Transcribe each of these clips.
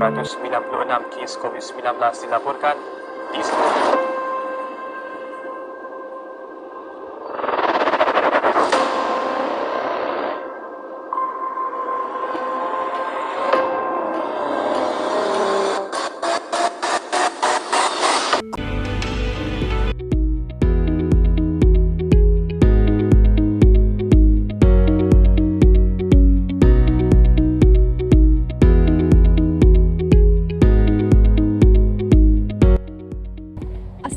496 kes COVID-19 dilaporkan di seluruh.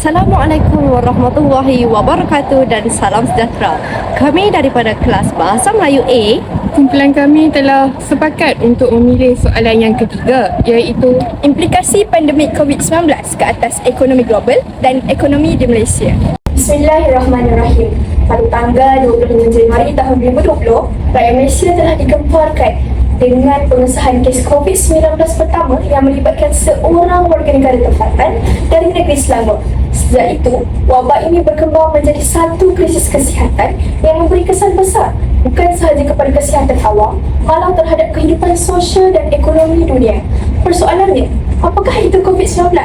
Assalamualaikum warahmatullahi wabarakatuh dan salam sejahtera. Kami daripada kelas Bahasa Melayu A, kumpulan kami telah sepakat untuk memilih soalan yang ketiga, iaitu implikasi pandemik COVID-19 ke atas ekonomi global dan ekonomi di Malaysia. Bismillahirrahmanirrahim. Pada tanggal 25 Januari tahun 2020, rakyat Malaysia telah digemparkan dengan pengesahan kes COVID-19 pertama yang melibatkan seorang warga negara tempatan dari negeri Selangor. Sejak itu, wabak ini berkembang menjadi satu krisis kesihatan yang memberi kesan besar bukan sahaja kepada kesihatan awam, malah terhadap kehidupan sosial dan ekonomi dunia. Persoalannya, apakah itu COVID-19?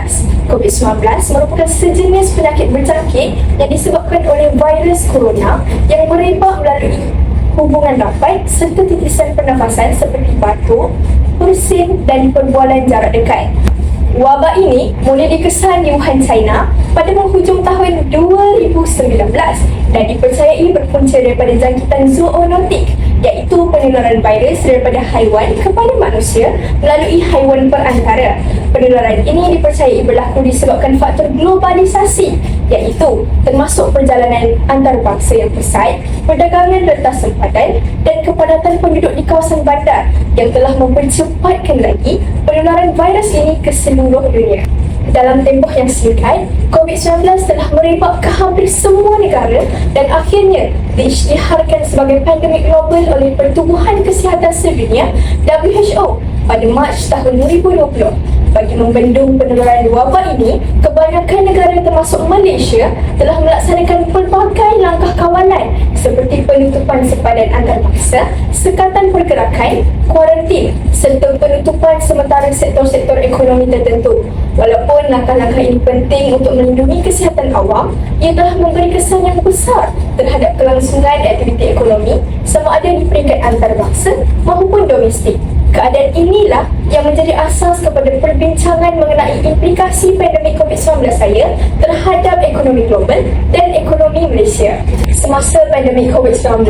COVID-19 merupakan sejenis penyakit berjangkit yang disebabkan oleh virus corona yang merebak melalui hubungan rapat serta titisan pernafasan seperti batuk, bersin dan perbualan jarak dekat. Wabak ini mula dikesan di Wuhan, China pada penghujung tahun 2019 dan dipercayai berpunca daripada jangkitan zoonotik, iaitu penularan virus daripada haiwan kepada manusia melalui haiwan perantara. Penularan ini dipercayai berlaku disebabkan faktor globalisasi, iaitu termasuk perjalanan antarabangsa yang pesat, perdagangan rentas sempadan dan kepadatan penduduk di kawasan bandar yang telah mempercepatkan lagi penularan virus ini ke seluruh dunia. Dalam tempoh yang singkat, COVID-19 telah merebak ke hampir semua negara dan akhirnya diisytiharkan sebagai pandemik global oleh Pertubuhan Kesihatan Sedunia WHO pada Mac tahun 2020. Bagi membendung penularan wabak ini, kebanyakan negara termasuk Malaysia telah melaksanakan pelbagai langkah kawalan seperti penutupan sempadan antarabangsa, sekatan pergerakan, kuarantin serta penutupan sementara sektor-sektor ekonomi tertentu. Walaupun langkah-langkah ini penting untuk melindungi kesihatan awam, ia telah memberi kesan yang besar terhadap kelangsungan aktiviti ekonomi sama ada di peringkat antarabangsa maupun domestik. Keadaan inilah yang menjadi asas kepada perbincangan mengenai implikasi pandemik COVID-19 saya terhadap ekonomi global dan ekonomi Malaysia. Semasa pandemik COVID-19,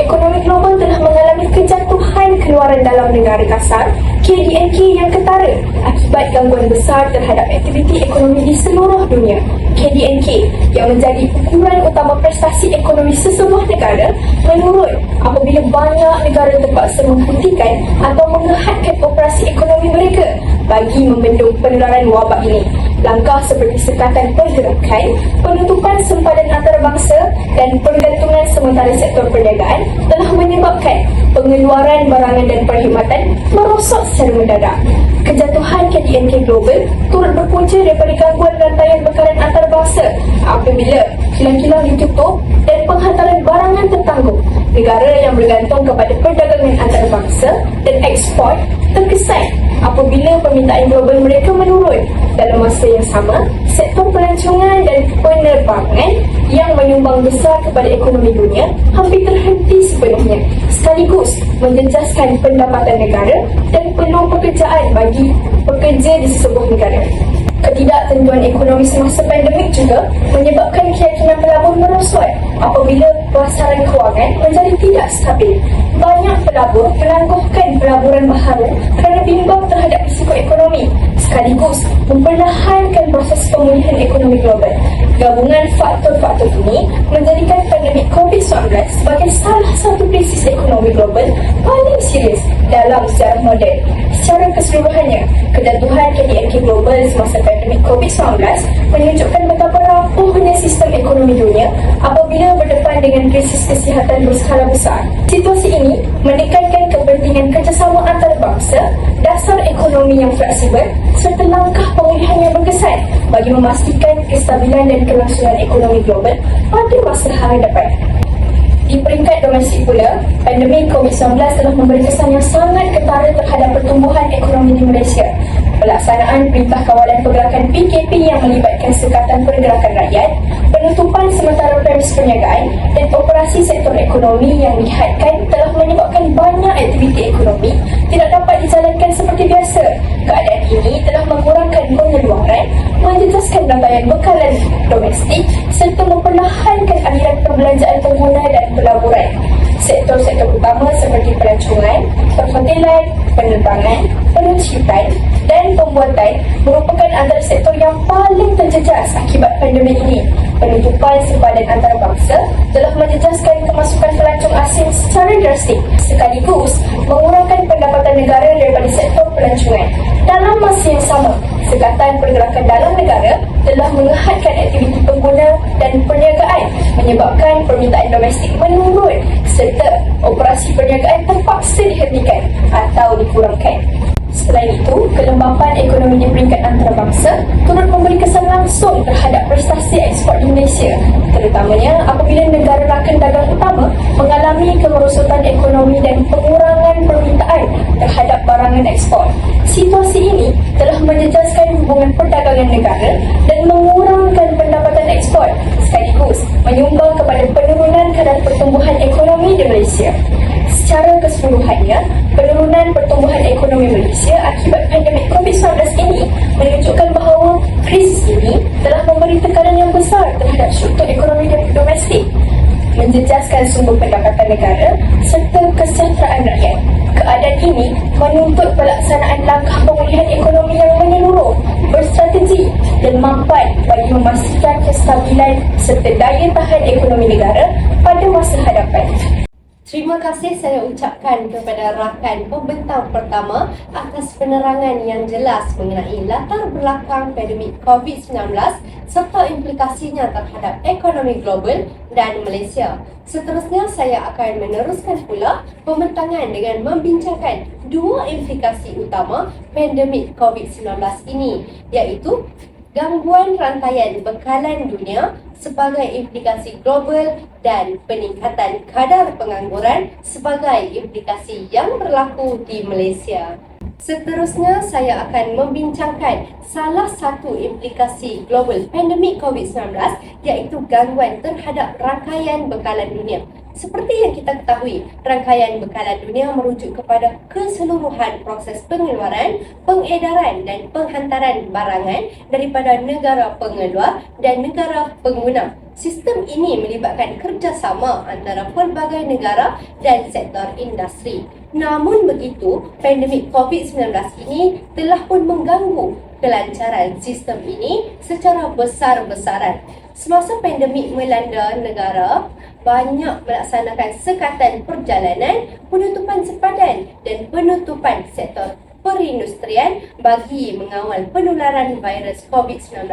ekonomi global telah mengalami kejatuhan keluaran dalam negara kasar KDNK yang ketara akibat gangguan besar terhadap aktiviti ekonomi di seluruh dunia. KDNK yang menjadi ukuran utama prestasi ekonomi sesebuah negara menurun apabila banyak negara terpaksa menghentikan atau menghadkan operasi ekonomi mereka bagi membendung penularan wabak ini. Langkah seperti sekatan pergerakan, penutupan sempadan antarabangsa dan pergantungan sementara sektor perniagaan telah menyebabkan pengeluaran barangan dan perkhidmatan merosot secara mendadak. Kejatuhan KDNK global turut berpunca daripada gangguan rantaian bekalan antarabangsa apabila kilang-kilang ditutup dan penghantaran barangan tertangguh. Negara yang bergantung kepada perdagangan antarabangsa dan ekspor terkesan apabila permintaan global mereka menurun. Dalam masa yang sama, sektor pelancongan dan penerbangan yang menyumbang besar kepada ekonomi dunia hampir terhenti sepenuhnya, sekaligus menjejaskan pendapatan negara dan peluang pekerjaan bagi pekerja di sebuah negara. Ketidaktentuan ekonomi semasa pandemik juga menyebabkan keyakinan pelabur merosot apabila pasaran kewangan menjadi tidak stabil. Banyak pelabur menangguhkan pelaburan baharu kerana bimbang terhadap risiko ekonomi, sekaligus memperlahankan proses pemulihan ekonomi global. Gabungan faktor-faktor ini menjadikan pandemik COVID-19 sebagai salah satu krisis ekonomi global paling serius dalam sejarah moden. Secara keseluruhannya, kejatuhan KDNK global semasa pandemik COVID-19 menunjukkan betapa rapuhnya sistem ekonomi dunia apabila berdepan dengan krisis kesihatan berskala besar. Situasi ini menekankan kepentingan kerjasama antarabangsa, dasar ekonomi yang fleksibel serta langkah pemulihan yang berkesan bagi memastikan kestabilan dan kelangsungan ekonomi global pada masa hadapan. Di peringkat domestik pula, pandemik COVID-19 telah memberi kesan yang sangat ketara terhadap pertumbuhan ekonomi di Malaysia. Pelaksanaan Perintah Kawalan Pergerakan PKP yang melibatkan Sekatan Pergerakan Rakyat, penutupan sementara premis perniagaan dan operasi sektor ekonomi yang dihadkan telah menyebabkan banyak aktiviti ekonomi tidak dapat dijalankan seperti biasa. Keadaan ini telah mengurangkan pengeluaran, menjejaskan rantaian bekalan domestik serta memperlahankan aliran perbelanjaan pengguna dan pelaburan. Sektor-sektor utama seperti pelancongan, perhotelan, penerbangan, penercipan dan pembuatan merupakan antara sektor yang paling terjejas akibat pandemik ini. Penutupan sempadan antarabangsa telah menjejaskan kemasukan pelancong asing secara drastik sekaligus mengurangkan pendapatan negara daripada sektor pelancongan. Dalam masa yang sama, Sekatan Pergerakan Dalam Negara telah mengehadkan aktiviti pengguna dan perniagaan menyebabkan permintaan domestik menurun serta operasi perniagaan terpaksa dihentikan atau dikurangkan. Selain itu, kelembapan ekonomi di peringkat antarabangsa turut memberi kesan langsung terhadap prestasi ekspor di Malaysia, terutamanya apabila negara rakan dagang utama mengalami kemerosotan ekonomi dan pengurangan permintaan terhadap barangan ekspor. Situasi ini telah menjejaskan hubungan perdagangan negara dan mengurangkan pendapatan ekspor, sekaligus menyumbang kepada penurunan kadar pertumbuhan ekonomi di Malaysia. Secara keseluruhannya, penurunan pertumbuhan ekonomi Malaysia akibat pandemik COVID-19 ini menunjukkan bahawa krisis ini telah memberi tekanan yang besar terhadap struktur ekonomi domestik, menjejaskan sumber pendapatan negara serta kesejahteraan rakyat. Keadaan ini menuntut pelaksanaan langkah pemulihan ekonomi yang menyeluruh, berstrategi dan mampan bagi memastikan kestabilan serta daya tahan ekonomi negara pada masa hadapan. Terima kasih saya ucapkan kepada rakan pembentang pertama atas penerangan yang jelas mengenai latar belakang pandemik COVID-19 serta implikasinya terhadap ekonomi global dan Malaysia. Seterusnya saya akan meneruskan pula pembentangan dengan membincangkan dua implikasi utama pandemik COVID-19 ini, iaitu gangguan rantaian bekalan dunia sebagai implikasi global dan peningkatan kadar pengangguran sebagai implikasi yang berlaku di Malaysia. Seterusnya saya akan membincangkan salah satu implikasi global pandemik COVID-19 iaitu gangguan terhadap rangkaian bekalan dunia. Seperti yang kita ketahui, rangkaian bekalan dunia merujuk kepada keseluruhan proses pengeluaran, pengedaran dan penghantaran barangan daripada negara pengeluar dan negara pengguna. Sistem ini melibatkan kerjasama antara pelbagai negara dan sektor industri. Namun begitu, pandemik COVID-19 ini telah pun mengganggu kelancaran sistem ini secara besar-besaran. Semasa pandemik melanda negara, banyak melaksanakan sekatan perjalanan, penutupan sempadan dan penutupan sektor perindustrian bagi mengawal penularan virus COVID-19.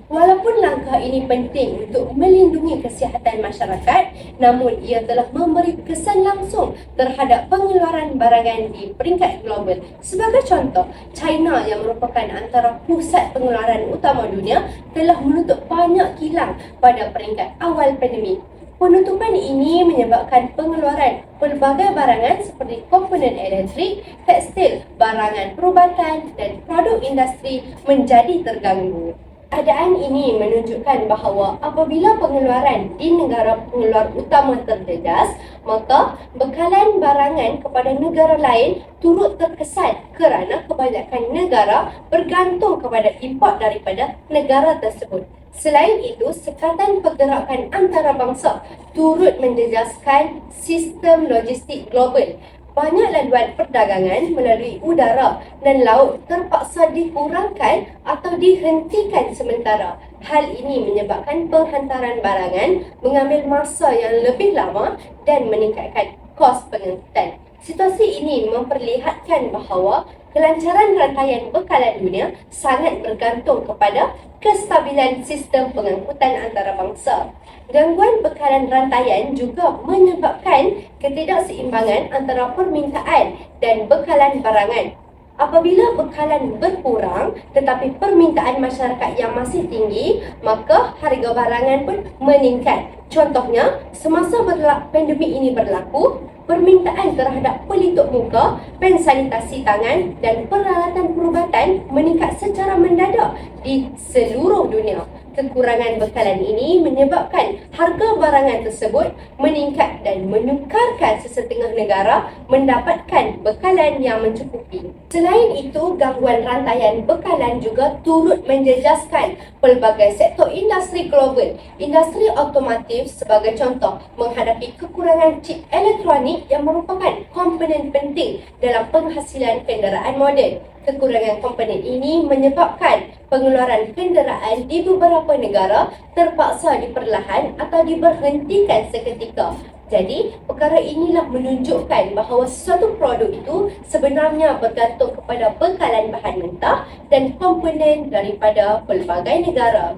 Walaupun langkah ini penting untuk melindungi kesihatan masyarakat, namun ia telah memberi kesan langsung terhadap pengeluaran barangan di peringkat global. Sebagai contoh, China yang merupakan antara pusat pengeluaran utama dunia telah menutup banyak kilang pada peringkat awal pandemik. Penutupan ini menyebabkan pengeluaran pelbagai barangan seperti komponen elektrik, tekstil, barangan perubatan dan produk industri menjadi terganggu. Keadaan ini menunjukkan bahawa apabila pengeluaran di negara pengeluar utama terjejas, maka bekalan barangan kepada negara lain turut terkesan kerana kebanyakan negara bergantung kepada import daripada negara tersebut. Selain itu, sekatan pergerakan antarabangsa turut menjejaskan sistem logistik global. Banyak laluan perdagangan melalui udara dan laut terpaksa dikurangkan atau dihentikan sementara. Hal ini menyebabkan penghantaran barangan mengambil masa yang lebih lama dan meningkatkan kos pengangkutan. Situasi ini memperlihatkan bahawa kelancaran rantaian bekalan dunia sangat bergantung kepada kestabilan sistem pengangkutan antarabangsa. Gangguan bekalan rantaian juga menyebabkan ketidakseimbangan antara permintaan dan bekalan barangan. Apabila bekalan berkurang tetapi permintaan masyarakat yang masih tinggi, maka harga barangan pun meningkat. Contohnya, semasa pandemik ini berlaku, permintaan terhadap pelitup muka, pen sanitasi tangan dan peralatan perubatan meningkat secara mendadak di seluruh dunia. Kekurangan bekalan ini menyebabkan harga barangan tersebut meningkat dan menyukarkan sesetengah negara mendapatkan bekalan yang mencukupi. Selain itu, gangguan rantaian bekalan juga turut menjejaskan pelbagai sektor industri global. Industri otomotif sebagai contoh menghadapi kekurangan chip elektronik yang merupakan komponen penting dalam penghasilan kenderaan moden. Kekurangan komponen ini menyebabkan pengeluaran kenderaan di beberapa negara terpaksa diperlahan atau diberhentikan seketika. Jadi, perkara inilah menunjukkan bahawa sesuatu produk itu sebenarnya bergantung kepada bekalan bahan mentah dan komponen daripada pelbagai negara.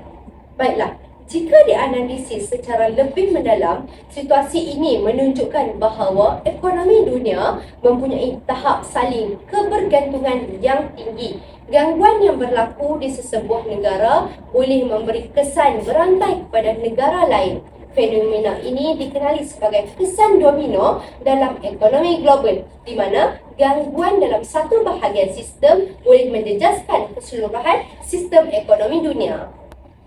Baiklah, jika dianalisis secara lebih mendalam, situasi ini menunjukkan bahawa ekonomi dunia mempunyai tahap saling kebergantungan yang tinggi. Gangguan yang berlaku di sesebuah negara boleh memberi kesan berantai kepada negara lain. Fenomena ini dikenali sebagai kesan domino dalam ekonomi global, di mana gangguan dalam satu bahagian sistem boleh menjejaskan keseluruhan sistem ekonomi dunia.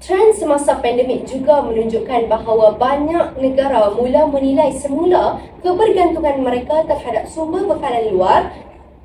Trend semasa pandemik juga menunjukkan bahawa banyak negara mula menilai semula kebergantungan mereka terhadap sumber bekalan luar.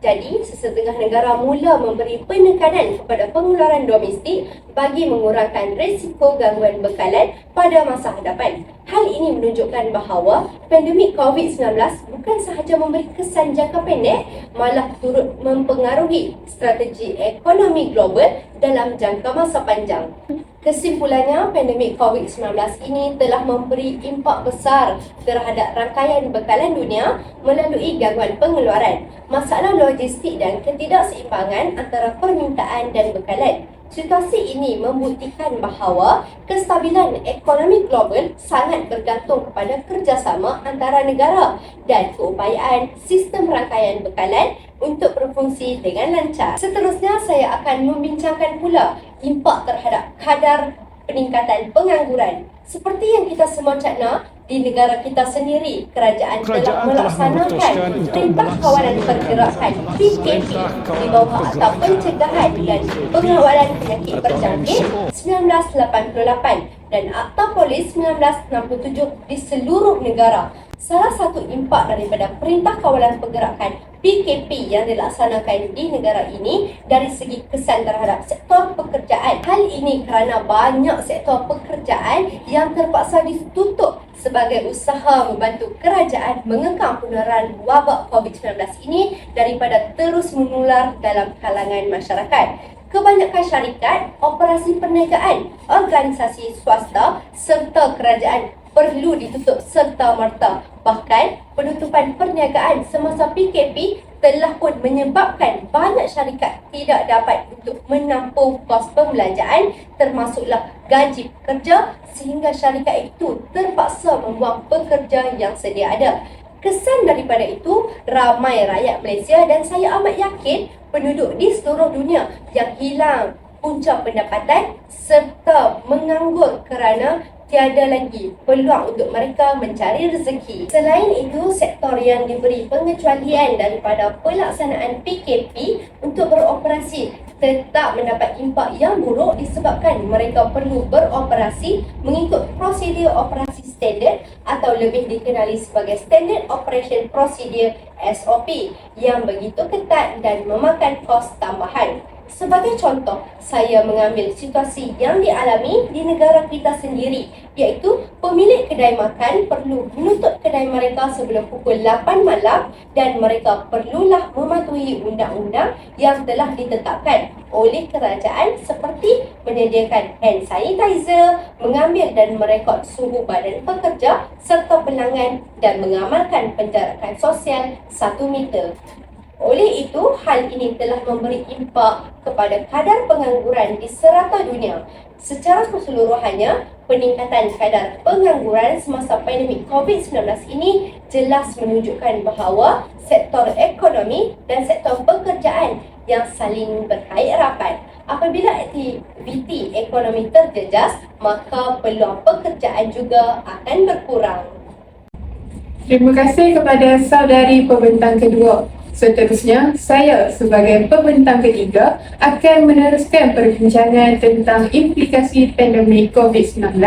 Jadi, sesetengah negara mula memberi penekanan kepada pengeluaran domestik bagi mengurangkan risiko gangguan bekalan pada masa hadapan. Hal ini menunjukkan bahawa pandemik COVID-19 bukan sahaja memberi kesan jangka pendek, malah turut mempengaruhi strategi ekonomi global dalam jangka masa panjang. Kesimpulannya, pandemik COVID-19 ini telah memberi impak besar terhadap rangkaian bekalan dunia melalui gangguan pengeluaran, masalah logistik dan ketidakseimbangan antara permintaan dan bekalan. Situasi ini membuktikan bahawa kestabilan ekonomi global sangat bergantung kepada kerjasama antara negara dan keupayaan sistem rangkaian bekalan untuk berfungsi dengan lancar. Seterusnya, saya akan membincangkan pula impak terhadap kadar peningkatan pengangguran. Seperti yang kita semua cakna, di negara kita sendiri, kerajaan telah melaksanakan Perintah Kawalan Pergerakan PKP di bawah Akta Pencegahan dan Pengawalan Penyakit Berjangkit 1988 dan Akta Polis 1967 di seluruh negara. Salah satu impak daripada Perintah Kawalan Pergerakan PKP yang dilaksanakan di negara ini dari segi kesan terhadap sektor pekerjaan. Hal ini kerana banyak sektor pekerjaan yang terpaksa ditutup sebagai usaha membantu kerajaan mengekang penularan wabak COVID-19 ini daripada terus menular dalam kalangan masyarakat. Kebanyakan syarikat, operasi perniagaan, organisasi swasta serta kerajaan perlu ditutup serta-merta. Bahkan, penutupan perniagaan semasa PKP telah pun menyebabkan banyak syarikat tidak dapat untuk menampung kos pembelanjaan termasuklah gaji pekerja sehingga syarikat itu terpaksa membuang pekerja yang sedia ada. Kesan daripada itu, ramai rakyat Malaysia dan saya amat yakin penduduk di seluruh dunia yang hilang punca pendapatan serta menganggur kerana tiada lagi peluang untuk mereka mencari rezeki. Selain itu, sektor yang diberi pengecualian daripada pelaksanaan PKP untuk beroperasi tetap mendapat impak yang buruk disebabkan mereka perlu beroperasi mengikut prosedur operasi standard atau lebih dikenali sebagai Standard Operation Procedure SOP yang begitu ketat dan memakan kos tambahan. Sebagai contoh, saya mengambil situasi yang dialami di negara kita sendiri, iaitu pemilik kedai makan perlu menutup kedai mereka sebelum pukul 8 malam dan mereka perlulah mematuhi undang-undang yang telah ditetapkan oleh kerajaan seperti menyediakan hand sanitizer, mengambil dan merekod suhu badan pekerja serta pelanggan dan mengamalkan penjarakan sosial 1 meter. Oleh itu, hal ini telah memberi impak kepada kadar pengangguran di serata dunia. Secara keseluruhannya, peningkatan kadar pengangguran semasa pandemik COVID-19 ini jelas menunjukkan bahawa sektor ekonomi dan sektor pekerjaan yang saling berkait rapat. Apabila aktiviti ekonomi terjejas, maka peluang pekerjaan juga akan berkurang. Terima kasih kepada saudari pembentang kedua. Seterusnya, saya sebagai pembentang ketiga akan meneruskan perbincangan tentang implikasi pandemik COVID-19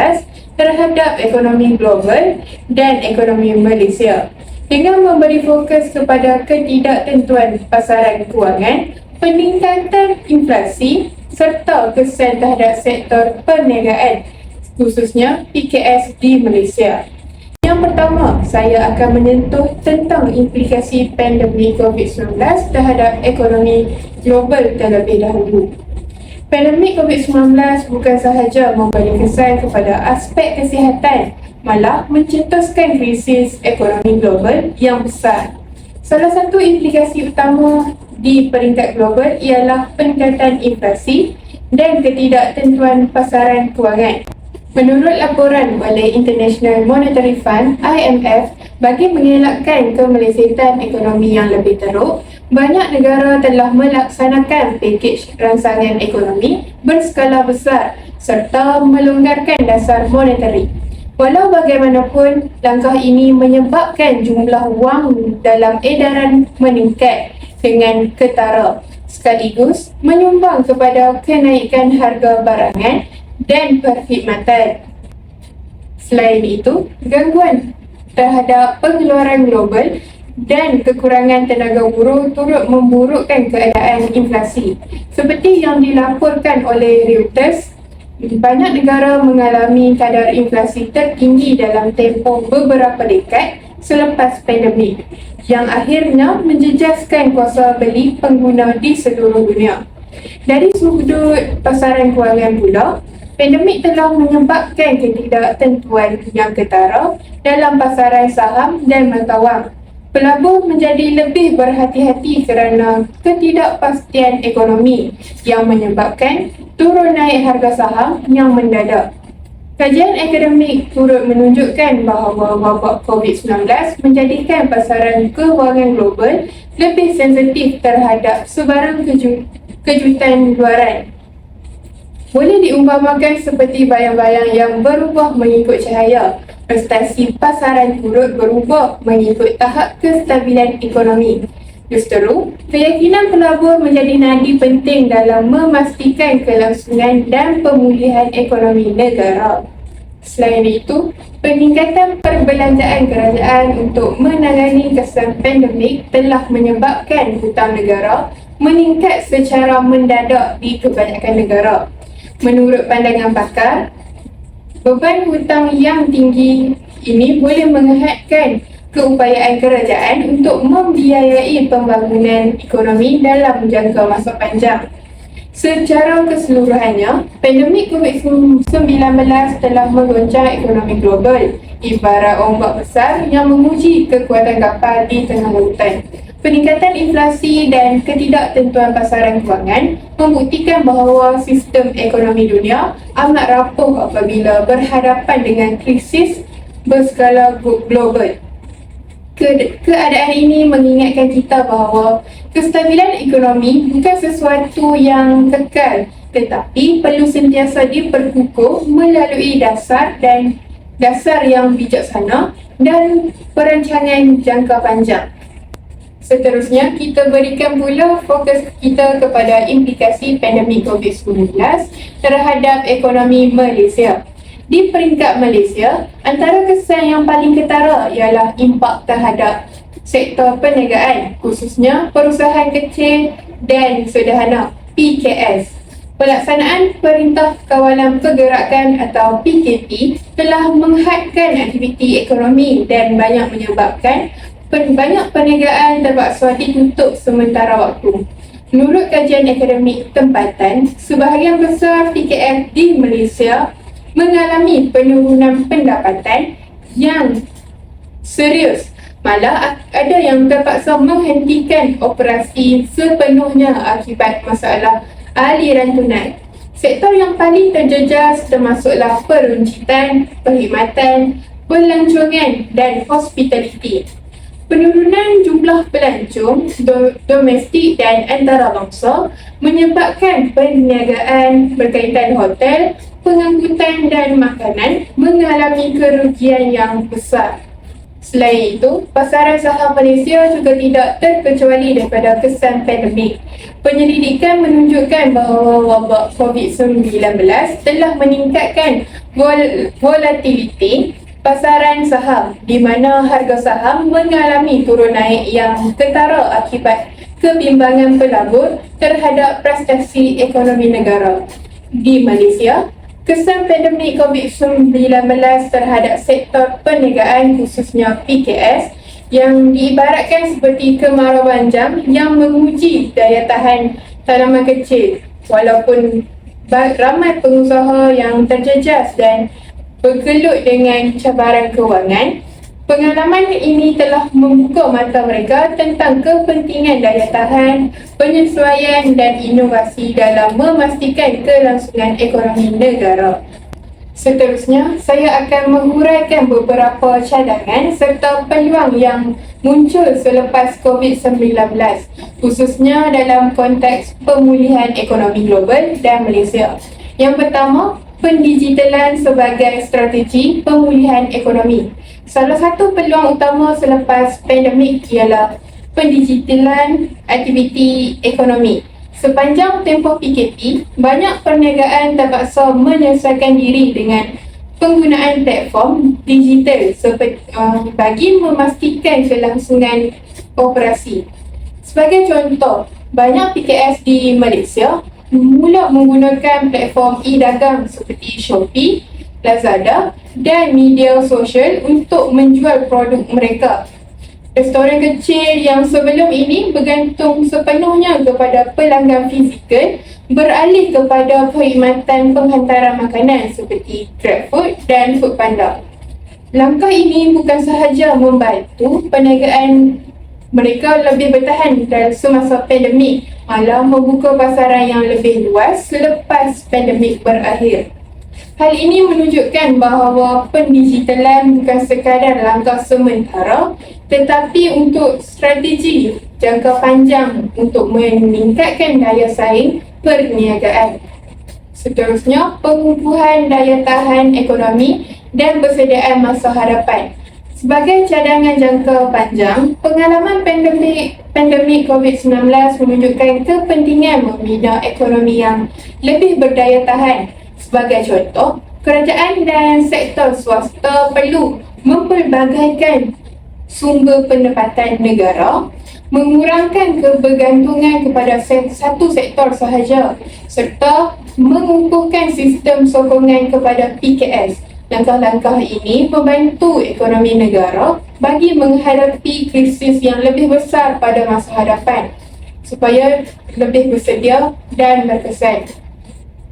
terhadap ekonomi global dan ekonomi Malaysia dengan memberi fokus kepada ketidaktentuan pasaran kewangan, peningkatan inflasi serta kesan terhadap sektor perniagaan, khususnya PKS di Malaysia. Yang pertama, saya akan menyentuh tentang implikasi pandemik COVID-19 terhadap ekonomi global terlebih dahulu. Pandemik COVID-19 bukan sahaja memberi kesan kepada aspek kesihatan, malah mencetuskan krisis ekonomi global yang besar. Salah satu implikasi utama di peringkat global ialah peningkatan inflasi dan ketidaktentuan pasaran kewangan. Menurut laporan oleh International Monetary Fund (IMF), bagi mengelakkan kemelesetan ekonomi yang lebih teruk, banyak negara telah melaksanakan pakej rangsangan ekonomi berskala besar serta melonggarkan dasar monetary. Walau bagaimanapun, langkah ini menyebabkan jumlah wang dalam edaran meningkat dengan ketara, sekaligus menyumbang kepada kenaikan harga barangan dan perkhidmatan. Selain itu, gangguan terhadap pengeluaran global dan kekurangan tenaga buruh turut memburukkan keadaan inflasi. Seperti yang dilaporkan oleh Reuters, banyak negara mengalami kadar inflasi tertinggi dalam tempoh beberapa dekad selepas pandemik, yang akhirnya menjejaskan kuasa beli pengguna di seluruh dunia. Dari sudut pasaran kewangan pula, pandemik telah menyebabkan ketidaktentuan yang ketara dalam pasaran saham dan mata wang. Pelabur menjadi lebih berhati-hati kerana ketidakpastian ekonomi yang menyebabkan turun naik harga saham yang mendadak. Kajian akademik turut menunjukkan bahawa wabak COVID-19 menjadikan pasaran kewangan global lebih sensitif terhadap sebarang kejutan luaran. Boleh diumpamakan seperti bayang-bayang yang berubah mengikut cahaya. Prestasi pasaran turut berubah mengikut tahap kestabilan ekonomi. Justeru, keyakinan pelabur menjadi nadi penting dalam memastikan kelangsungan dan pemulihan ekonomi negara. Selain itu, peningkatan perbelanjaan kerajaan untuk menangani kesan pandemik telah menyebabkan hutang negara meningkat secara mendadak di kebanyakan negara. Menurut pandangan pakar, beban hutang yang tinggi ini boleh menghadkan keupayaan kerajaan untuk membiayai pembangunan ekonomi dalam jangka masa panjang. Secara keseluruhannya, pandemik COVID-19 telah menggoncang ekonomi global, ibarat ombak besar yang menguji kekuatan kapal di tengah lautan. Peningkatan inflasi dan ketidaktentuan pasaran kewangan membuktikan bahawa sistem ekonomi dunia amat rapuh apabila berhadapan dengan krisis berskala global. Keadaan ini mengingatkan kita bahawa kestabilan ekonomi bukan sesuatu yang kekal, tetapi perlu sentiasa diperkukuh melalui dasar yang bijaksana dan perancangan jangka panjang. Seterusnya, kita berikan pula fokus kita kepada implikasi pandemik COVID-19 terhadap ekonomi Malaysia. Di peringkat Malaysia, antara kesan yang paling ketara ialah impak terhadap sektor perniagaan, khususnya perusahaan kecil dan sederhana (PKS). Pelaksanaan Perintah Kawalan Pergerakan atau PKP telah menghadkan aktiviti ekonomi dan banyak menyebabkan banyak perniagaan terpaksa ditutup sementara waktu. Menurut kajian akademik tempatan, sebahagian besar PKS di Malaysia mengalami penurunan pendapatan yang serius. Malah ada yang terpaksa menghentikan operasi sepenuhnya akibat masalah aliran tunai. Sektor yang paling terjejas termasuklah peruncitan, perkhidmatan, pelancongan dan hospitality. Penurunan jumlah jumlah pelancong domestik dan antarabangsa menyebabkan perniagaan berkaitan hotel, pengangkutan dan makanan mengalami kerugian yang besar. Selain itu, pasaran saham Malaysia juga tidak terkecuali daripada kesan pandemik. Penyelidikan menunjukkan bahawa wabak COVID-19 telah meningkatkan volatiliti pasaran saham di mana harga saham mengalami turun naik yang ketara akibat kebimbangan pelabur terhadap prestasi ekonomi negara. Di Malaysia, kesan pandemik COVID-19 terhadap sektor perniagaan khususnya PKS yang diibaratkan seperti kemarau panjang yang menguji daya tahan tanaman kecil. Walaupun ramai pengusaha yang terjejas dan bergelut dengan cabaran kewangan, pengalaman ini telah membuka mata mereka tentang kepentingan daya tahan, penyesuaian dan inovasi dalam memastikan kelangsungan ekonomi negara. Seterusnya, saya akan menguraikan beberapa cadangan serta peluang yang muncul selepas COVID-19, khususnya dalam konteks pemulihan ekonomi global dan Malaysia. Yang pertama, pendigitalan sebagai strategi pemulihan ekonomi. Salah satu peluang utama selepas pandemik ialah pendigitalan aktiviti ekonomi. Sepanjang tempoh PKP, banyak perniagaan terpaksa menyesuaikan diri dengan penggunaan platform digital bagi memastikan kelangsungan operasi. Sebagai contoh, banyak PKS di Malaysia mula menggunakan platform e-dagang seperti Shopee, Lazada dan media sosial untuk menjual produk mereka. Restoran kecil yang sebelum ini bergantung sepenuhnya kepada pelanggan fizikal beralih kepada perkhidmatan penghantaran makanan seperti GrabFood dan Foodpanda. Langkah ini bukan sahaja membantu perniagaan mereka lebih bertahan dalam semasa pandemik, malah membuka pasaran yang lebih luas selepas pandemik berakhir. Hal ini menunjukkan bahawa pendigitalan bukan sekadar langkah sementara tetapi untuk strategi jangka panjang untuk meningkatkan daya saing perniagaan. Seterusnya, pengukuhan daya tahan ekonomi dan persediaan masa hadapan. Sebagai cadangan jangka panjang, pengalaman pandemik COVID-19 menunjukkan kepentingan membina ekonomi yang lebih berdaya tahan. Sebagai contoh, kerajaan dan sektor swasta perlu mempelbagaikan sumber pendapatan negara, mengurangkan kebergantungan kepada satu sektor sahaja serta mengukuhkan sistem sokongan kepada PKS. Langkah-langkah ini membantu ekonomi negara bagi menghadapi krisis yang lebih besar pada masa hadapan supaya lebih bersedia dan berkesan.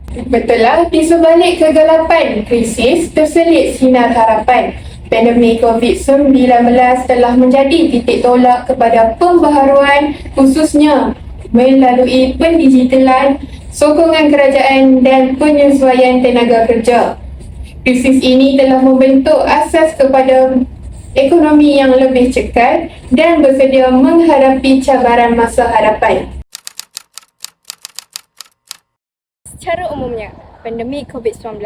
Betullah, di sebalik kegelapan krisis terselit sinar harapan. Pandemik COVID-19 telah menjadi titik tolak kepada pembaharuan khususnya melalui pendigitalan, sokongan kerajaan dan penyesuaian tenaga kerja. Krisis ini telah membentuk asas kepada ekonomi yang lebih cekal dan bersedia menghadapi cabaran masa hadapan. Secara umumnya, pandemik COVID-19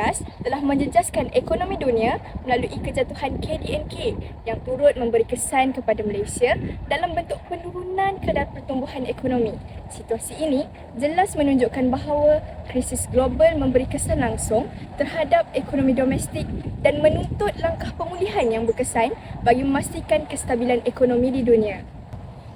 telah menjejaskan ekonomi dunia melalui kejatuhan KDNK yang turut memberi kesan kepada Malaysia dalam bentuk penurunan kadar pertumbuhan ekonomi. Situasi ini jelas menunjukkan bahawa krisis global memberi kesan langsung terhadap ekonomi domestik dan menuntut langkah pemulihan yang berkesan bagi memastikan kestabilan ekonomi di dunia.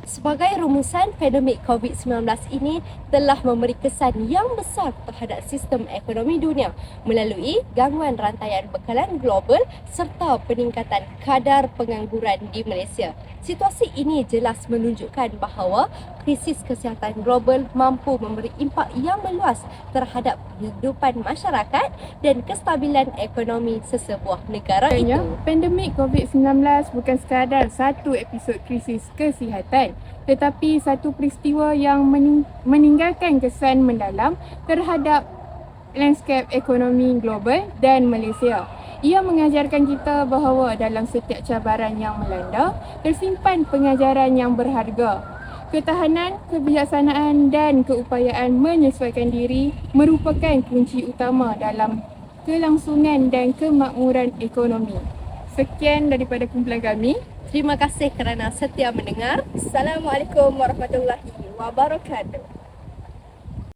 Sebagai rumusan, pandemik COVID-19 ini telah memberi kesan yang besar terhadap sistem ekonomi dunia melalui gangguan rantaian bekalan global serta peningkatan kadar pengangguran di Malaysia. Situasi ini jelas menunjukkan bahawa krisis kesihatan global mampu memberi impak yang meluas terhadap kehidupan masyarakat dan kestabilan ekonomi sesebuah negara itu. Pandemik COVID-19 bukan sekadar satu episod krisis kesihatan, tetapi satu peristiwa yang meninggalkan kesan mendalam terhadap lanskap ekonomi global dan Malaysia. Ia mengajarkan kita bahawa dalam setiap cabaran yang melanda, tersimpan pengajaran yang berharga. Ketahanan, kebijaksanaan dan keupayaan menyesuaikan diri merupakan kunci utama dalam kelangsungan dan kemakmuran ekonomi. Sekian daripada kumpulan kami. Terima kasih kerana setia mendengar. Assalamualaikum warahmatullahi wabarakatuh.